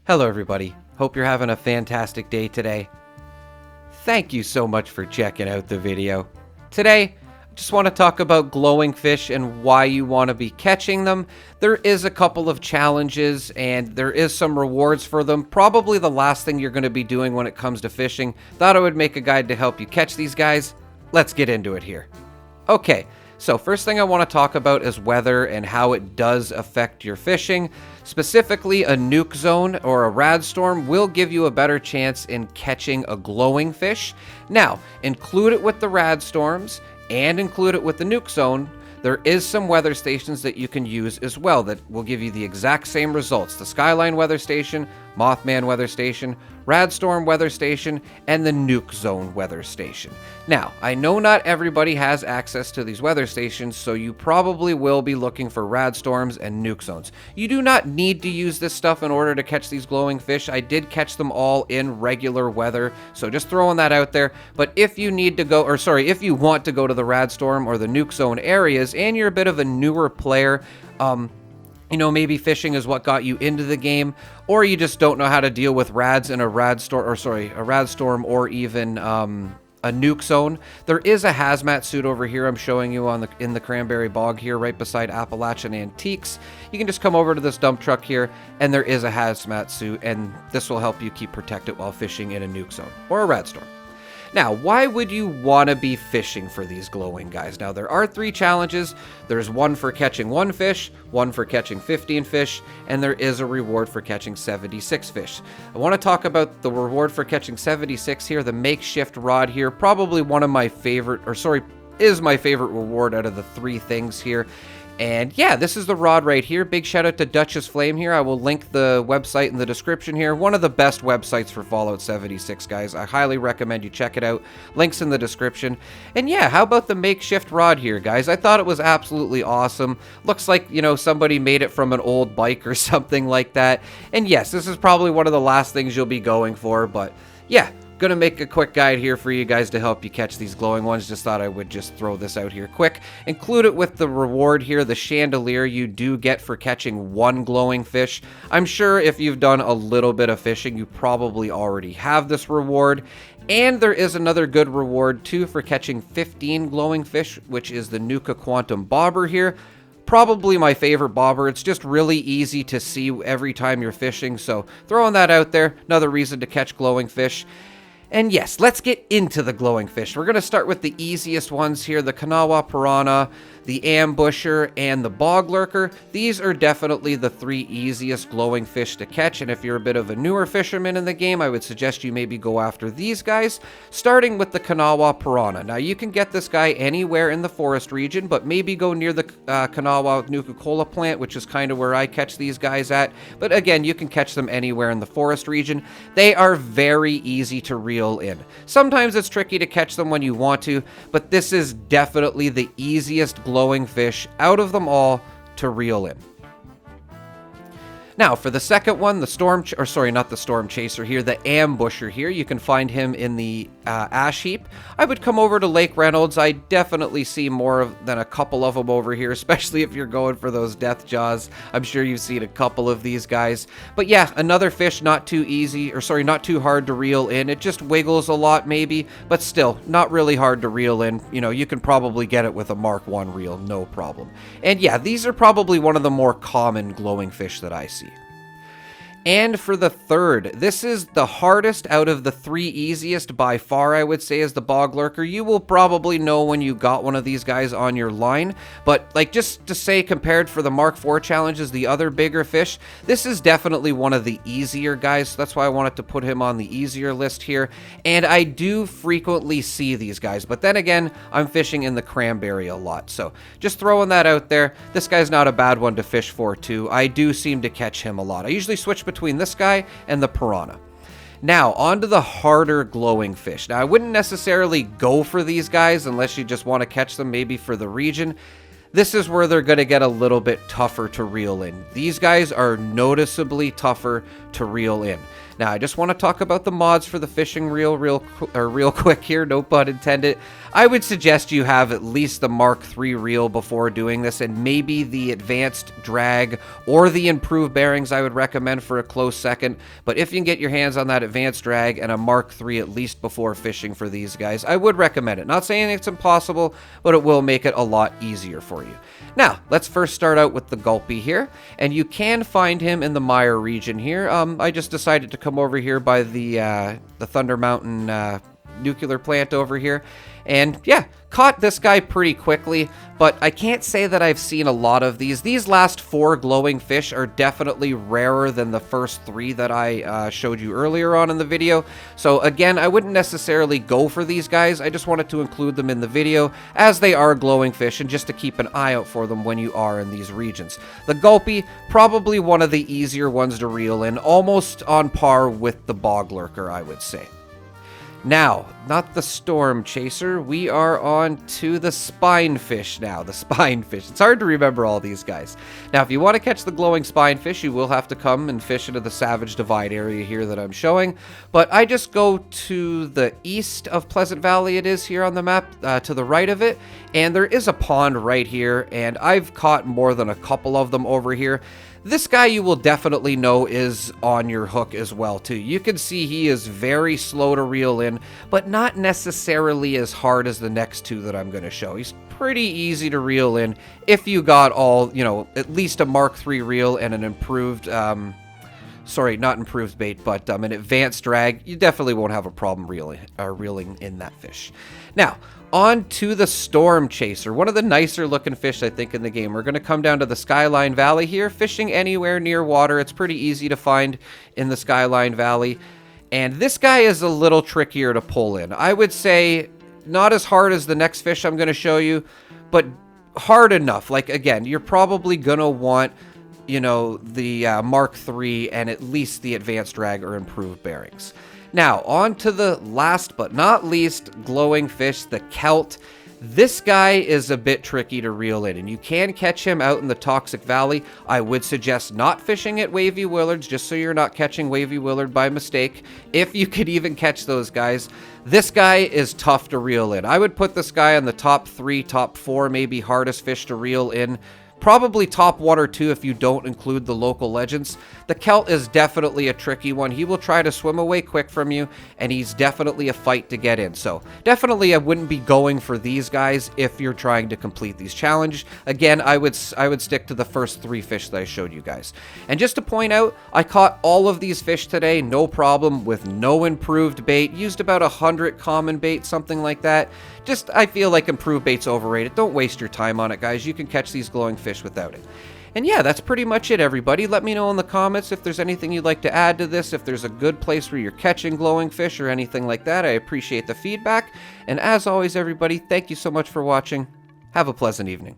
Hello everybody, hope you're having a fantastic day today. Thank you so much for checking out the video. Today, I just want to talk about glowing fish and why you want to be catching them. There is a couple of challenges and there is some rewards for them. Probably the last thing you're going to be doing when it comes to fishing. Thought I would make a guide to help you catch these guys. Let's get into it here. Okay. So first thing I want to talk about is weather and how it does affect your fishing. Specifically, a nuke zone or a rad storm will give you a better chance in catching a glowing fish. Now, include it with the rad storms and include it with the nuke zone. There is some weather stations that you can use as well that will give you the exact same results. The Skyline weather station, Mothman weather station, Radstorm weather station, and the Nuke Zone weather station. Now, I know not everybody has access to these weather stations, so you probably will be looking for Radstorms and Nuke Zones. You do not need to use this stuff in order to catch these glowing fish. I did catch them all in regular weather, so just throwing that out there. But if you need to go, if you want to go to the Radstorm or the Nuke Zone areas, and you're a bit of a newer player, maybe fishing is what got you into the game, or you just don't know how to deal with rads in a radstorm or even a nuke zone. There is a hazmat suit over here I'm showing you in the Cranberry Bog here, right beside Appalachian Antiques. You can just come over to this dump truck here, and there is a hazmat suit, and this will help you keep protected while fishing in a nuke zone or a radstorm. Now, why would you want to be fishing for these glowing guys? Now, there are 3 challenges. There's one for catching 1 fish, one for catching 15 fish, and there is a reward for catching 76 fish. I want to talk about the reward for catching 76 here, the makeshift rod here. Probably one of my favorite, is my favorite reward out of the 3 things here. And yeah, this is the rod right here. Big shout out to Duchess Flame here. I will link the website in the description here. One of the best websites for Fallout 76, guys. I highly recommend you check it out. Links in the description. And yeah, how about the makeshift rod here, guys? I thought it was absolutely awesome. Looks like, somebody made it from an old bike or something like that. And yes, this is probably one of the last things you'll be going for, but yeah. Gonna make a quick guide here for you guys to help you catch these glowing ones. Just thought I would just throw this out here quick. Include it with the reward here, the chandelier you do get for catching 1 glowing fish. I'm sure if you've done a little bit of fishing, you probably already have this reward. And there is another good reward too for catching 15 glowing fish, which is the Nuka Quantum Bobber here. Probably my favorite bobber. It's just really easy to see every time you're fishing, so throwing that out there, another reason to catch glowing fish. And yes, let's get into the glowing fish. We're going to start with the easiest ones here, the Kanawha Piranha, the Ambusher, and the Boglurker. These are definitely the 3 easiest glowing fish to catch, and if you're a bit of a newer fisherman in the game, I would suggest you maybe go after these guys, starting with the Kanawha Piranha. Now, you can get this guy anywhere in the forest region, but maybe go near the Kanawha Nuka-Cola plant, which is kind of where I catch these guys at. But again, you can catch them anywhere in the forest region. They are very easy to reel in. Sometimes it's tricky to catch them when you want to, but this is definitely the easiest glowing fish out of them all to reel in. Now, for the second one, not the Stormchaser here, the Ambusher here. You can find him in the ash heap. I would come over to Lake Reynolds. I definitely see more than a couple of them over here, especially if you're going for those death jaws. I'm sure you've seen a couple of these guys. But yeah, another fish not too hard to reel in. It just wiggles a lot maybe, but still not really hard to reel in. You can probably get it with a Mark 1 reel, no problem. And yeah, these are probably one of the more common glowing fish that I see. And for the third, this is the hardest out of the 3 easiest by far, I would say, is the Boglurker. You will probably know when you got one of these guys on your line, but just to say, compared for the Mark 4 challenges, the other bigger fish, this is definitely one of the easier guys. So that's why I wanted to put him on the easier list here. And I do frequently see these guys, but then again, I'm fishing in the Cranberry a lot. So just throwing that out there. This guy's not a bad one to fish for too. I do seem to catch him a lot. I usually switch between this guy and the Piranha. Now, on to the harder glowing fish. Now, I wouldn't necessarily go for these guys unless you just want to catch them maybe for the region. This is where they're going to get a little bit tougher to reel in. These guys are noticeably tougher to reel in. Now, I just want to talk about the mods for the fishing reel real quick here, no pun intended. I would suggest you have at least the Mark III reel before doing this, and maybe the advanced drag or the improved bearings I would recommend for a close second. But if you can get your hands on that advanced drag and a Mark III at least before fishing for these guys, I would recommend it. Not saying it's impossible, but it will make it a lot easier for you. Now, let's first start out with the Gulpy here, and you can find him in the Mire region here. I just decided to come over here by the Thunder Mountain nuclear plant over here, and yeah, caught this guy pretty quickly, but I can't say that I've seen a lot of these. These last 4 glowing fish are definitely rarer than the first 3 that I showed you earlier on in the video. So again, I wouldn't necessarily go for these guys. I just wanted to include them in the video as they are glowing fish and just to keep an eye out for them when you are in these regions. The Gulpy, probably one of the easier ones to reel in, almost on par with the Boglurker, I would say. Now, not the Stormchaser, we are on to the spinefish now. The spinefish. It's hard to remember all these guys. Now, if you want to catch the glowing spinefish, you will have to come and fish into the Savage Divide area here that I'm showing. But I just go to the east of Pleasant Valley, it is here on the map, to the right of it. And there is a pond right here, and I've caught more than a couple of them over here. This guy you will definitely know is on your hook as well too. You can see he is very slow to reel in, but not necessarily as hard as the next 2 that I'm going to show. He's pretty easy to reel in if you got all, you know, at least a Mark III reel and an improved, sorry, not improved bait, but an advanced drag. You definitely won't have a problem reeling in that fish. Now, on to the Stormchaser, one of the nicer looking fish I think in the game. We're going to come down to the Skyline Valley here, fishing anywhere near water. It's pretty easy to find in the Skyline Valley. And this guy is a little trickier to pull in. I would say not as hard as the next fish I'm going to show you, but hard enough. Like, again, you're probably going to want, you know, the Mark III and at least the advanced drag or improved bearings. Now, on to the last but not least glowing fish, the Kelt. This guy is a bit tricky to reel in, and you can catch him out in the Toxic Valley. I would suggest not fishing at Wavy Willards, just so you're not catching Wavy Willard by mistake, if you could even catch those guys. This guy is tough to reel in. I would put this guy on the top 3, top 4, maybe hardest fish to reel in. Probably top 1 or 2 if you don't include the local legends. The Kelt is definitely a tricky one. He will try to swim away quick from you, and he's definitely a fight to get in. So definitely I wouldn't be going for these guys if you're trying to complete these challenges. Again, I would stick to the first 3 fish that I showed you guys. And just to point out, I caught all of these fish today, no problem, with no improved bait. Used about 100 common bait, something like that. Just, I feel like improved bait's overrated. Don't waste your time on it, guys. You can catch these glowing fish without it. And yeah, that's pretty much it, everybody. Let me know in the comments if there's anything you'd like to add to this, if there's a good place where you're catching glowing fish or anything like that. I appreciate the feedback. And as always, everybody, thank you so much for watching. Have a pleasant evening.